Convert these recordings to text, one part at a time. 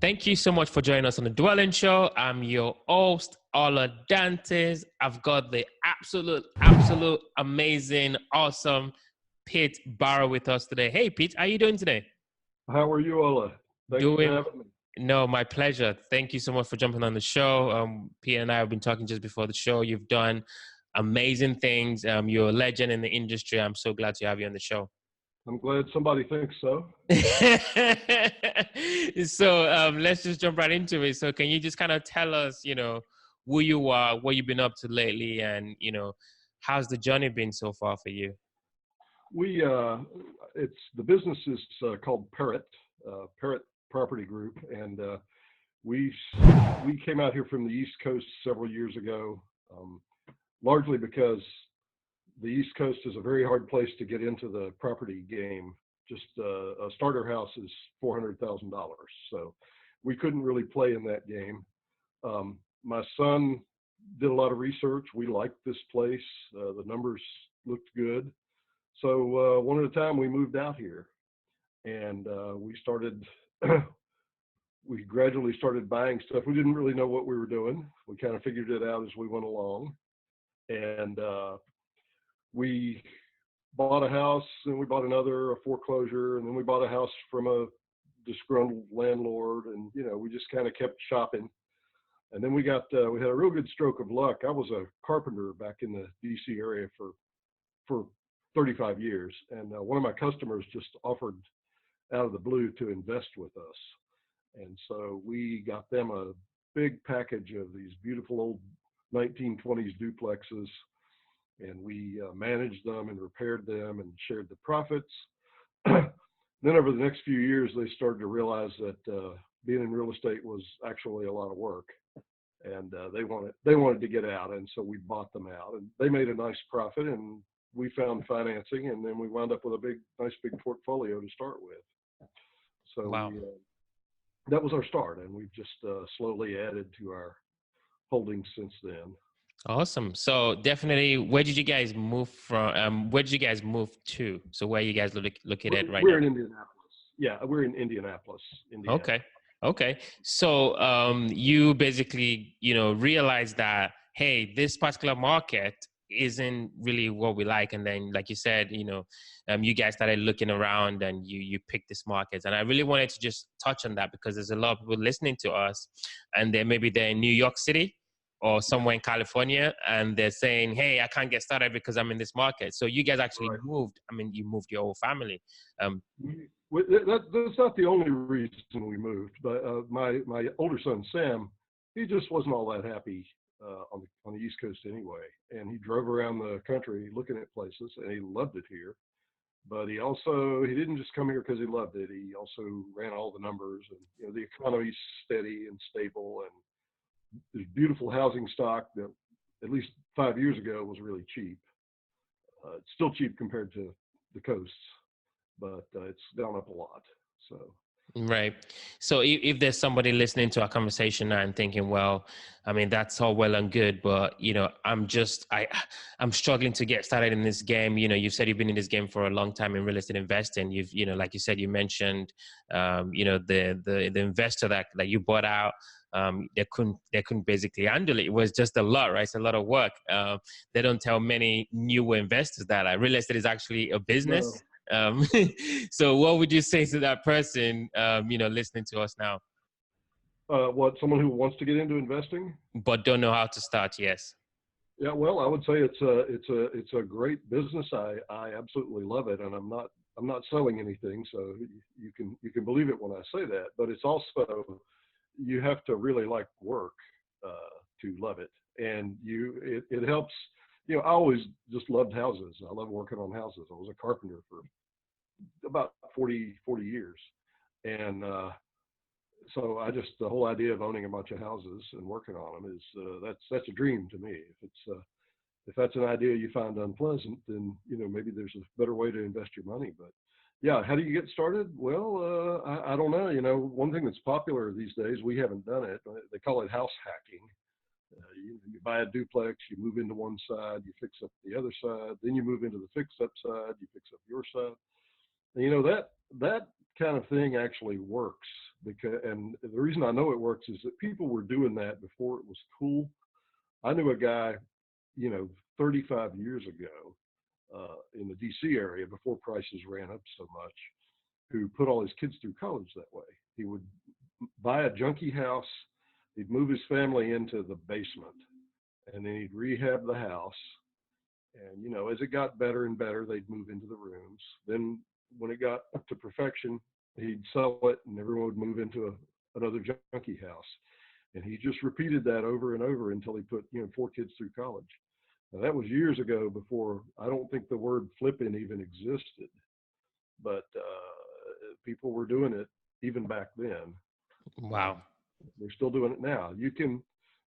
Thank you so much for joining us on the Dwelling Show. I'm your host, Ola Dantes. I've got the absolute amazing, awesome Pete Barrow with us today. Hey, Pete, how are you doing today? How are you, Ola? Thanks for Doing having me. No, my pleasure. Thank you so much for jumping on the show. Pete and I have been talking just before the show. You've done amazing things. You're a legend in the industry. I'm so glad to have you on the show. I'm glad somebody thinks so. So let's just jump right into it. So can you just kind of tell us, who you are, what you've been up to lately, and how's the journey been so far for you? The business is called Parrot, Parrot Property Group, and we came out here from the East Coast several years ago, largely because the East Coast is a very hard place to get into the property game. Just a starter house is $400,000, so we couldn't really play in that game. My son did a lot of research. We liked this place. The numbers looked good. So one at a time, we moved out here, and we gradually started buying stuff. We didn't really know what we were doing. We kind of figured it out as we went along. And we bought a house, and we bought another, a foreclosure, and then we bought a house from a disgruntled landlord. And, we just kind of kept shopping. And then we had a real good stroke of luck. I was a carpenter back in the DC area for 35 years. And one of my customers just offered out of the blue to invest with us. And so we got them a big package of these beautiful old 1920s duplexes, and we managed them and repaired them and shared the profits. Then over the next few years, they started to realize that being in real estate was actually a lot of work, and they wanted to get out, and so we bought them out, and they made a nice profit, and we found financing, and then we wound up with a nice big portfolio to start with. So Wow. that was our start, and we've just slowly added to our holdings since then. Awesome. So definitely, where did you guys move from? Where did you guys move to? So where are you guys located right now? We're in Indianapolis. Yeah, we're in Indianapolis, Indiana. Okay. So you basically, realize that, hey, this particular market isn't really what we like. And then, like you said, you guys started looking around and you picked this market. And I really wanted to just touch on that because there's a lot of people listening to us, and they're in New York City or somewhere in California, and they're saying, hey, I can't get started because I'm in this market. So you guys actually moved. I mean, you moved your whole family. That's not the only reason we moved, but my older son, Sam, he just wasn't all that happy on the East Coast anyway. And he drove around the country looking at places, and he loved it here. But he didn't just come here because he loved it. He also ran all the numbers, and the economy's steady and stable, and there's beautiful housing stock that at least 5 years ago was really cheap. It's still cheap compared to the coasts, but it's down up a lot. So. Right. So if there's somebody listening to our conversation now and thinking, well, I mean, that's all well and good, but, I'm struggling to get started in this game. You said you've been in this game for a long time in real estate investing. You've, like you said, you mentioned, the investor that you bought out, they couldn't basically handle it. It was just a lot, right? It's a lot of work. They don't tell many newer investors that real estate is actually a business. No. So what would you say to that person, listening to us now? Someone who wants to get into investing, but don't know how to start? Yes. Yeah, well, I would say it's a great business. I absolutely love it, and I'm not selling anything, so you can believe it when I say that. But it's also, you have to really like work to love it, and it helps. I always just loved houses. I love working on houses. I was a carpenter for about 40 years. And so the whole idea of owning a bunch of houses and working on them is, that's a dream to me. If that's an idea you find unpleasant, then, maybe there's a better way to invest your money. But yeah, how do you get started? Well, I don't know. One thing that's popular these days, we haven't done it. They call it house hacking. You buy a duplex, you move into one side, you fix up the other side, then you move into the fixed up side, you fix up your side. And that kind of thing actually works and the reason I know it works is that people were doing that before it was cool. I knew a guy, 35 years ago, in the DC area before prices ran up so much, who put all his kids through college that way. He would buy a junky house, he'd move his family into the basement, and then he'd rehab the house. And as it got better and better, they'd move into the rooms. Then when it got up to perfection, he'd sell it, and everyone would move into another junky house. And he just repeated that over and over until he put 4 kids through college. Now, that was years ago, before I don't think the word flipping even existed, but people were doing it even back then. Wow. They're still doing it now. You can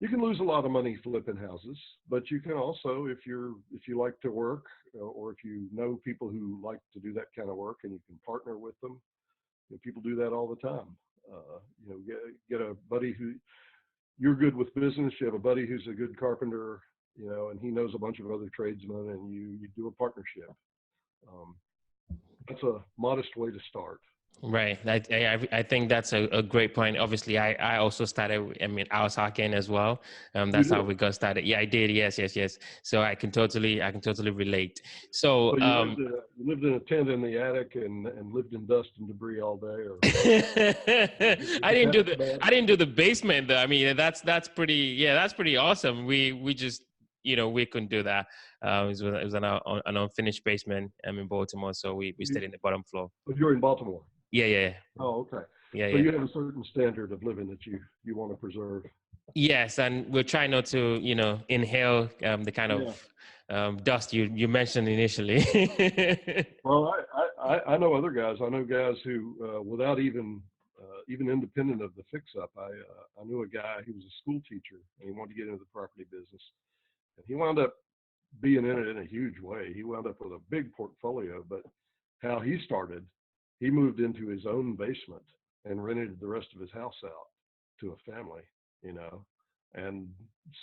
lose a lot of money flipping houses, but you can also, if you like to work, or if you know people who like to do that kind of work and you can partner with them. People do that all the time. Get a buddy who, you're good with business, you have a buddy who's a good carpenter, and he knows a bunch of other tradesmen, and you do a partnership. That's a modest way to start. Right. I think that's a great point. Obviously, I also started, I was hacking as well. That's how we got started. Yeah, I did. Yes. So I can totally relate. So, you lived in a tent in the attic and lived in dust and debris all day, or I didn't do the basement though. I mean, that's pretty awesome. We just, we couldn't do that. It was an unfinished basement in Baltimore, so we stayed in the bottom floor. You're in Baltimore. Yeah. Oh, okay. Yeah. So you have a certain standard of living that you want to preserve. Yes, and we're trying not to, inhale the kind of dust you mentioned initially. Well, I know other guys. I know guys who, without even independent of the fix-up, I knew a guy. He was a school teacher, and he wanted to get into the property business, and he wound up being in it in a huge way. He wound up with a big portfolio, but how he started, he moved into his own basement and rented the rest of his house out to a family, and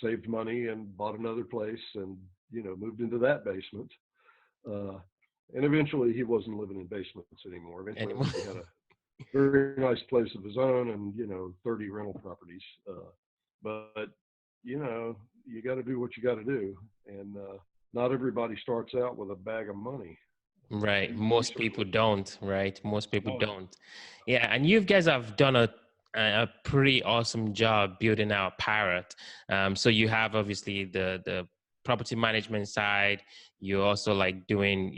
saved money and bought another place and, moved into that basement. And eventually he wasn't living in basements anymore. Eventually he had a very nice place of his own and, 30 rental properties. But, you got to do what you got to do. And not everybody starts out with a bag of money. Right. Most people don't, right? Most people don't. Yeah. And you guys have done a pretty awesome job building out Parrot. So you have obviously the property management side. You're also like doing,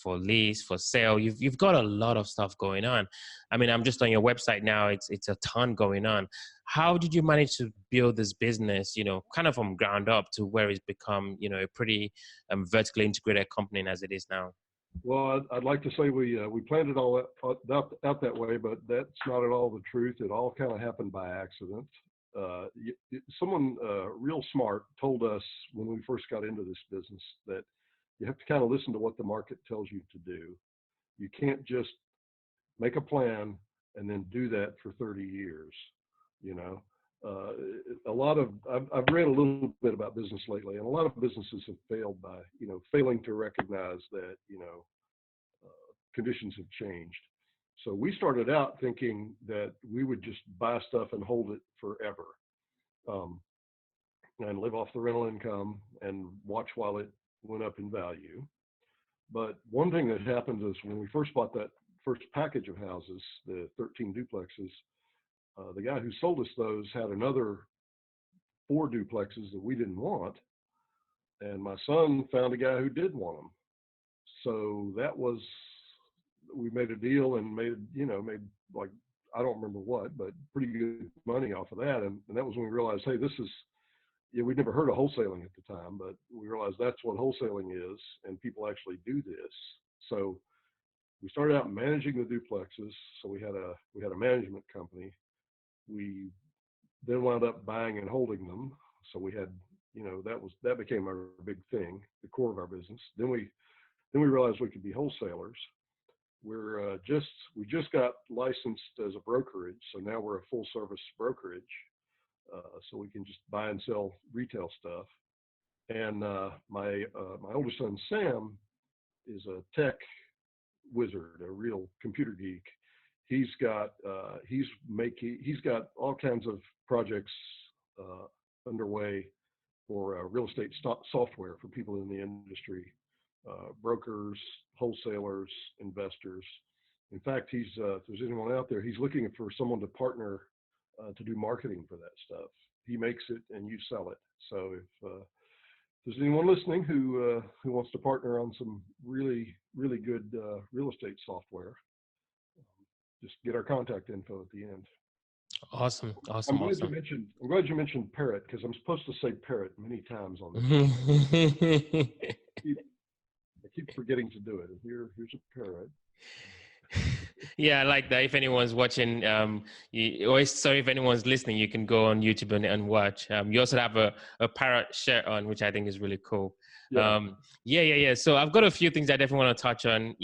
for lease, for sale. You've got a lot of stuff going on. I mean, I'm just on your website now. It's a ton going on. How did you manage to build this business, kind of from ground up to where it's become, a pretty vertically integrated company as it is now? Well, I'd like to say we planned it all out that way, but that's not at all the truth. It all kind of happened by accident. Someone real smart told us when we first got into this business that you have to kind of listen to what the market tells you to do. You can't just make a plan and then do that for 30 years. I've read a little bit about business lately, and a lot of businesses have failed by, failing to recognize that, conditions have changed. So we started out thinking that we would just buy stuff and hold it forever, and live off the rental income and watch while it went up in value. But one thing that happened is when we first bought that first package of houses, the 13 duplexes, the guy who sold us those had another 4 duplexes that we didn't want. And my son found a guy who did want them. So we made a deal and made like, I don't remember what, but pretty good money off of that. And that was when we realized, hey, we'd never heard of wholesaling at the time, but we realized that's what wholesaling is, and people actually do this. So we started out managing the duplexes. So we had a management company. We then wound up buying and holding them. So we had, that became our big thing, the core of our business. Then we realized we could be wholesalers. We just got licensed as a brokerage, so now we're a full service brokerage. So we can just buy and sell retail stuff. And my oldest son Sam is a tech wizard, a real computer geek. he's got all kinds of projects underway for real estate software for people in the industry, brokers, wholesalers, investors. In fact, if there's anyone out there, he's looking for someone to partner to do marketing for that stuff. He makes it and you sell it. So if there's anyone listening who wants to partner on some really good real estate software, just get our contact info at the end. Awesome. I'm glad you mentioned Parrot, because I'm supposed to say Parrot many times on this. I keep forgetting to do it. And here's a Parrot. Yeah, I like that. If anyone's watching, if anyone's listening, you can go on YouTube and watch. You also have a Parrot shirt on, which I think is really cool. Yeah. So I've got a few things I definitely want to touch on.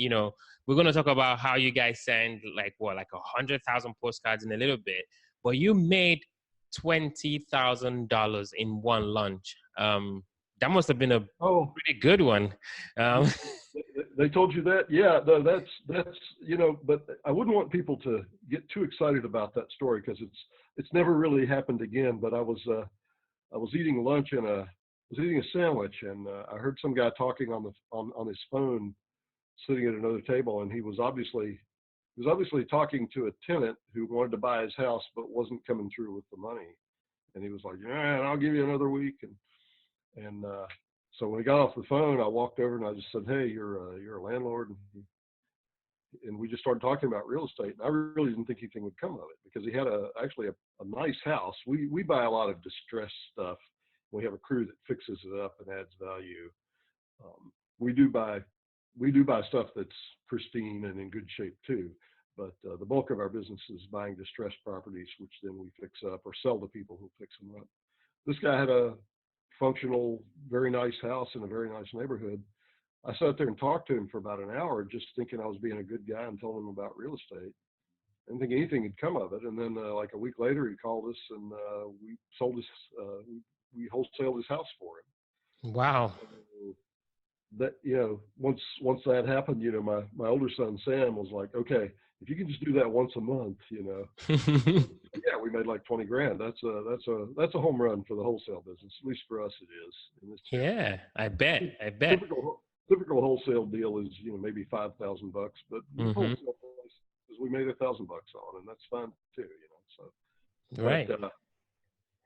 We're going to talk about how you guys send like 100,000 postcards in a little bit, but you made $20,000 in one lunch. That must have been a pretty good one. They told you that? Yeah, no, that's but I wouldn't want people to get too excited about that story, because it's never really happened again. But I was eating lunch and was eating a sandwich, and I heard some guy talking on his phone, sitting at another table, and he was obviously talking to a tenant who wanted to buy his house but wasn't coming through with the money, and he was like, "Yeah, I'll give you another week." And so when we got off the phone, I walked over and I just said, "Hey, you're a landlord," and we just started talking about real estate. And I really didn't think anything would come of it, because he had actually a nice house. We buy a lot of distressed stuff. We have a crew that fixes it up and adds value. We do buy stuff that's pristine and in good shape too, but the bulk of our business is buying distressed properties, which then we fix up or sell to people who fix them up. This guy had a functional, very nice house in a very nice neighborhood. I sat there and talked to him for about an hour, just thinking I was being a good guy and told him about real estate. I didn't think anything had come of it. And then like a week later, he called us, and we sold we wholesaled his house for him. Wow. So that, once that happened, my older son, Sam, was like, "Okay, if you can just do that once a month, yeah, we made like 20 grand. That's a home run for the wholesale business. At least for us, it is. Yeah, I bet. Typical wholesale deal is, maybe $5,000, but wholesale prices we made $1,000 on, and that's fine too, So, right. But,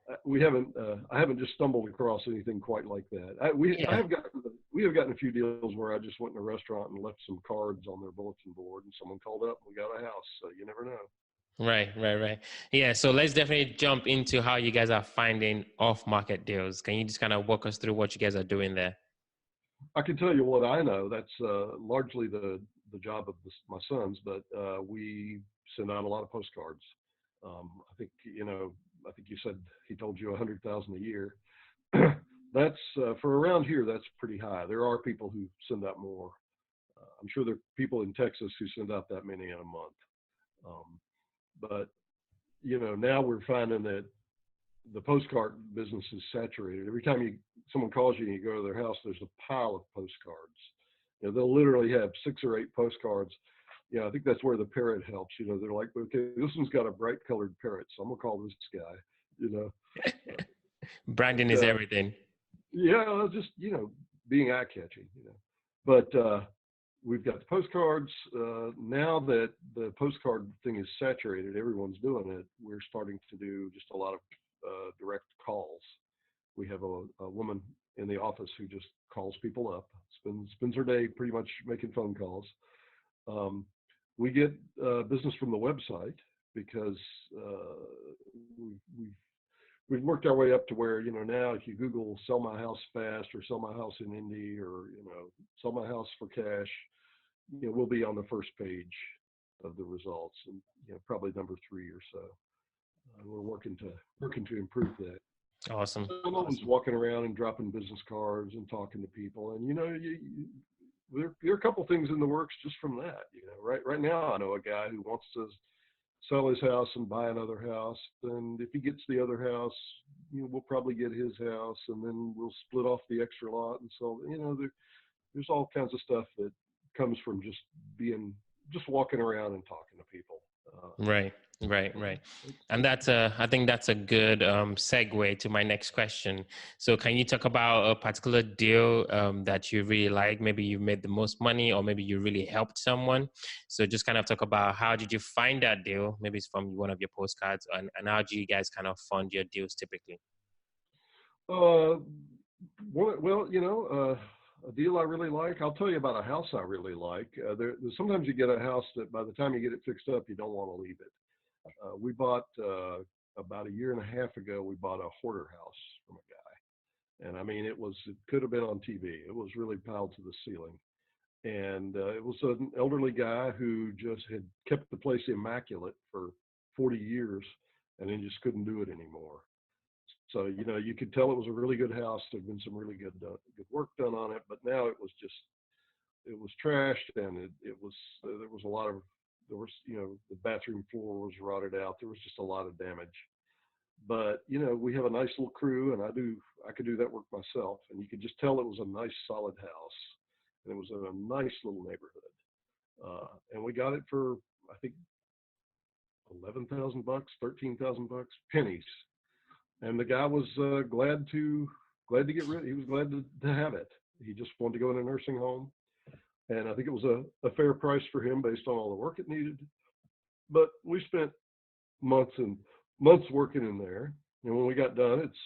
I haven't just stumbled across anything quite like that. We have gotten a few deals where I just went in a restaurant and left some cards on their bulletin board, and someone called up and we got a house. So you never know. Right. Yeah. So let's definitely jump into how you guys are finding off-market deals. Can you just kind of walk us through what you guys are doing there? I can tell you what I know. That's largely the job of my sons, but we send out a lot of postcards. I think you said he told you 100,000 a year. That's for around here. That's pretty high. There are people who send out more. I'm sure there are people in Texas who send out that many in a month. But now we're finding that the postcard business is saturated. Every time someone calls you and you go to their house, there's a pile of postcards. They'll literally have 6 or 8 postcards. I think that's where the Parrot helps. They're like, "Okay, this one's got a bright colored parrot, so I'm gonna call this guy." Branding is everything. Yeah, just being eye catching. But we've got the postcards. Now that the postcard thing is saturated, everyone's doing it. We're starting to do just a lot of direct calls. We have a woman in the office who just calls people up, spends her day pretty much making phone calls. We get business from the website, because we've worked our way up to where, now if you Google "sell my house fast" or "sell my house in Indy" or, "sell my house for cash," we'll be on the first page of the results, and, probably number 3 or so. We're working to improve that. Awesome. Someone's walking around and dropping business cards and talking to people, and there are a couple things in the works just from that. Right now I know a guy who wants to sell his house and buy another house, and if he gets the other house, we'll probably get his house, and then we'll split off the extra lot. And so there's all kinds of stuff that comes from just walking around and talking to people. Right, right, Yeah, right. And it's I think that's a good segue to my next question. So, can you talk about a particular deal that you really like? Maybe you made the most money, or maybe you really helped someone. So, just kind of talk about how did you find that deal? Maybe it's from one of your postcards, and how do you guys kind of fund your deals typically? uh, well, a deal I really like. I'll tell you about a house I really like. Sometimes you get a house that by the time you get it fixed up, you don't want to leave it. We bought about a year and a half ago. We bought a hoarder house from a guy, and I mean, it could have been on TV. It was really piled to the ceiling, and it was an elderly guy who just had kept the place immaculate for 40 years, and then just couldn't do it anymore. So you could tell it was a really good house. There'd been some really good work done on it, but now it was trashed, and it was there was a lot of there was the bathroom floor was rotted out. There was just a lot of damage. But we have a nice little crew, and I could do that work myself, and you could just tell it was a nice solid house, and it was in a nice little neighborhood. And we got it for I think $11,000, $13,000, pennies. And the guy was glad to get rid. He was glad to have it. He just wanted to go in a nursing home, and I think it was a fair price for him based on all the work it needed. But we spent months and months working in there, and when we got done, it's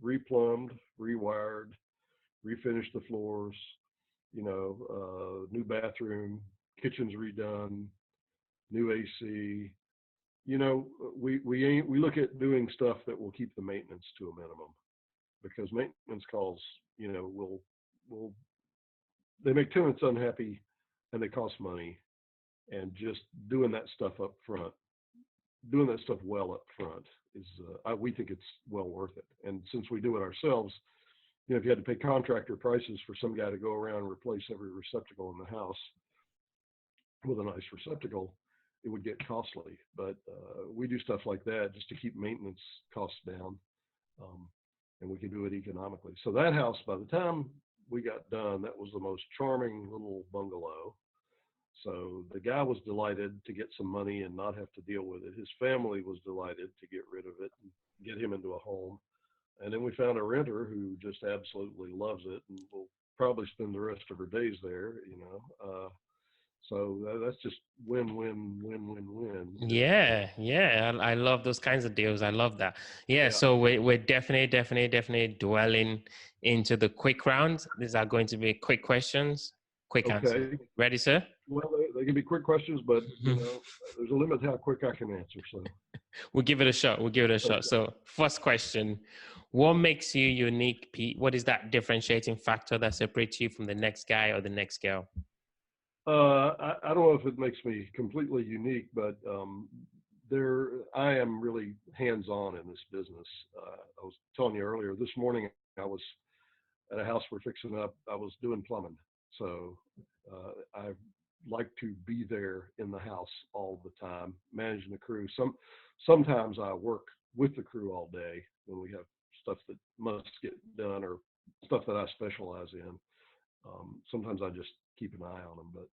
replumbed, rewired, refinished the floors, new bathroom, kitchen's redone, new AC. We look at doing stuff that will keep the maintenance to a minimum, because maintenance calls, will they make tenants unhappy, and they cost money. And just doing that stuff up front, doing that stuff well up front is, we think it's well worth it. And since we do it ourselves, if you had to pay contractor prices for some guy to go around and replace every receptacle in the house with a nice receptacle, it would get costly. But we do stuff like that just to keep maintenance costs down, um, and we can do it economically. So that house, by the time we got done, that was the most charming little bungalow. So the guy was delighted to get some money and not have to deal with it. His family was delighted to get rid of it and get him into a home. And then we found a renter who just absolutely loves it and will probably spend the rest of her days there. So that's just win, win, win, win, win. Yeah, yeah, I love those kinds of deals. I love that. Yeah, Yeah. so we're definitely dwelling into the quick rounds. These are going to be quick questions, quick answer. Okay. Ready, sir? Well, they can be quick questions, but there's a limit to how quick I can answer. So We'll give it a shot. We'll give it a shot. okay. So, first question: what makes you unique, Pete? What is that differentiating factor that separates you from the next guy or the next girl? I don't know if it makes me completely unique, but I am really hands-on in this business. I was telling you earlier this morning, I was at a house we're fixing up. I was doing plumbing, so I like to be there in the house all the time, managing the crew. Sometimes I work with the crew all day when we have stuff that must get done or stuff that I specialize in. Sometimes I just keep an eye on them, but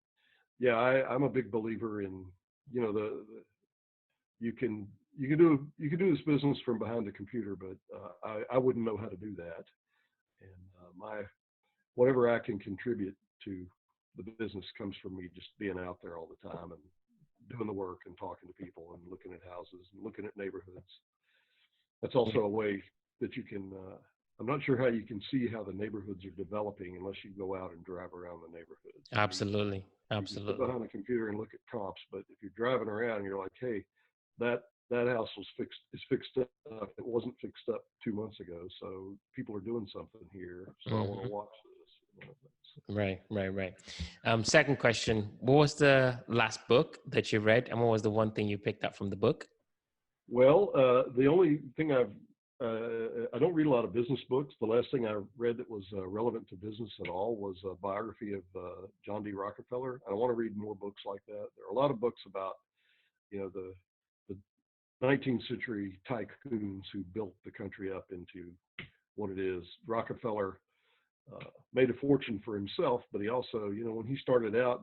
yeah, I'm a big believer in the you can you can do this business from behind the computer, but I wouldn't know how to do that. And my whatever I can contribute to the business comes from me just being out there all the time and doing the work and talking to people and looking at houses and looking at neighborhoods. That's also a way that you can. I'm not sure how you can see how the neighborhoods are developing unless you go out and drive around the neighborhoods. Absolutely, You can sit absolutely. behind a computer and look at comps, but if you're driving around and you're like, hey, that house is fixed up. It wasn't fixed up 2 months ago, so people are doing something here. So I want to Hmm. watch this. Right, right, right. Second question: what was the last book that you read, and what was the one thing you picked up from the book? Well, the only thing I don't read a lot of business books. The last thing I read that was relevant to business at all was a biography of John D. Rockefeller. I want to read more books like that. There are a lot of books about the 19th century tycoons who built the country up into what it is. Rockefeller made a fortune for himself, but he also, when he started out,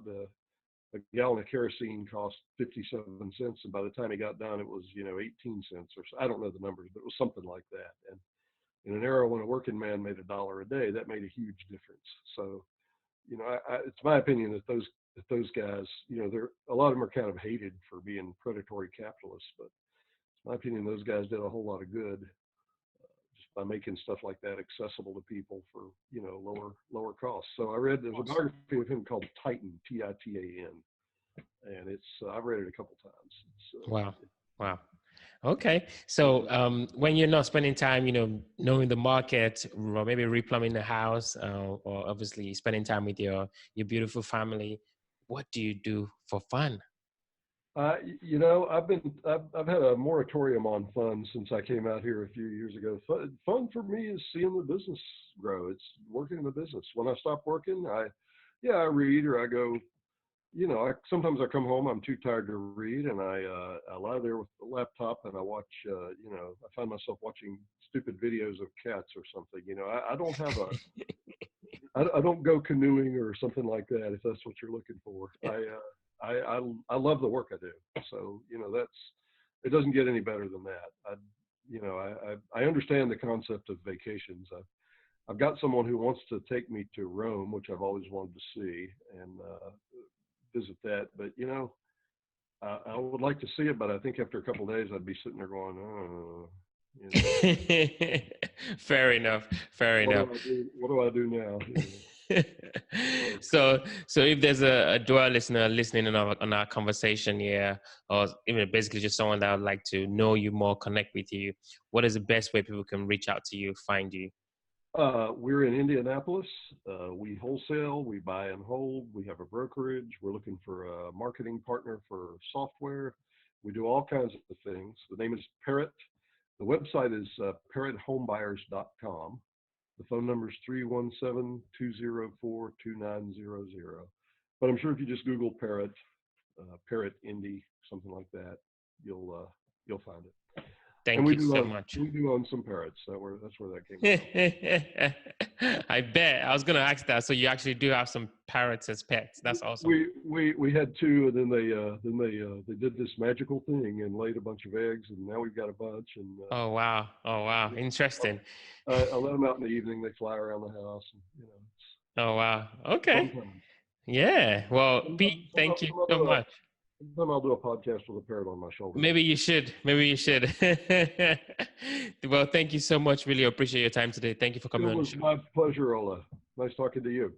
a gallon of kerosene cost 57 cents, and by the time he got done, it was 18 cents or so. I don't know the numbers, but it was something like that. And in an era when a working man made $1 a day, that made a huge difference. So, it's my opinion that those guys, they're a lot of them are kind of hated for being predatory capitalists, but it's my opinion those guys did a whole lot of good just by making stuff like that accessible to people for lower costs. So there's a biography of him called Titan, Titan, and I've read it a couple times. Wow. Wow. Okay. So when you're not spending time, knowing the market, or maybe replumbing the house, or obviously spending time with your beautiful family, what do you do for fun? I've had a moratorium on fun since I came out here a few years ago. Fun for me is seeing the business grow. It's working in the business. When I stop working, I read, or I go. Sometimes I come home, I'm too tired to read, and I lie there with the laptop and I watch. I find myself watching stupid videos of cats or something. I don't have I don't go canoeing or something like that, if that's what you're looking for. I love the work I do. So, it doesn't get any better than that. I understand the concept of vacations. I've got someone who wants to take me to Rome, which I've always wanted to see, and visit that. But, I would like to see it, but I think after a couple of days, I'd be sitting there going, oh, Fair enough. Fair enough. What do I do now? So if there's a dual listener listening on our conversation here, or even basically just someone that would like to know you more, connect with you, what is the best way people can reach out to you, find you? We're in Indianapolis. We wholesale, we buy and hold. We have a brokerage. We're looking for a marketing partner for software. We do all kinds of things. The name is Parrot. The website is parrotthomebuyers.com. The phone number is 317-204-2900. But I'm sure if you just Google Parrot, Parrot Indy, something like that, you'll find it. Thank you so much. We do own some parrots. That's where that came from. I bet. I was going to ask that. So you actually do have some parrots as pets. That's awesome. We had two, and then they did this magical thing and laid a bunch of eggs, and now we've got a bunch. And oh wow, interesting. I let them out in the evening. They fly around the house. And, oh wow. Okay. Yeah. Well, Pete, thank you so much. Sometime I'll do a podcast with a parrot on my shoulder. Maybe you should. Well, thank you so much. Really appreciate your time today. Thank you for coming on the show. It was my pleasure, Ola. Nice talking to you.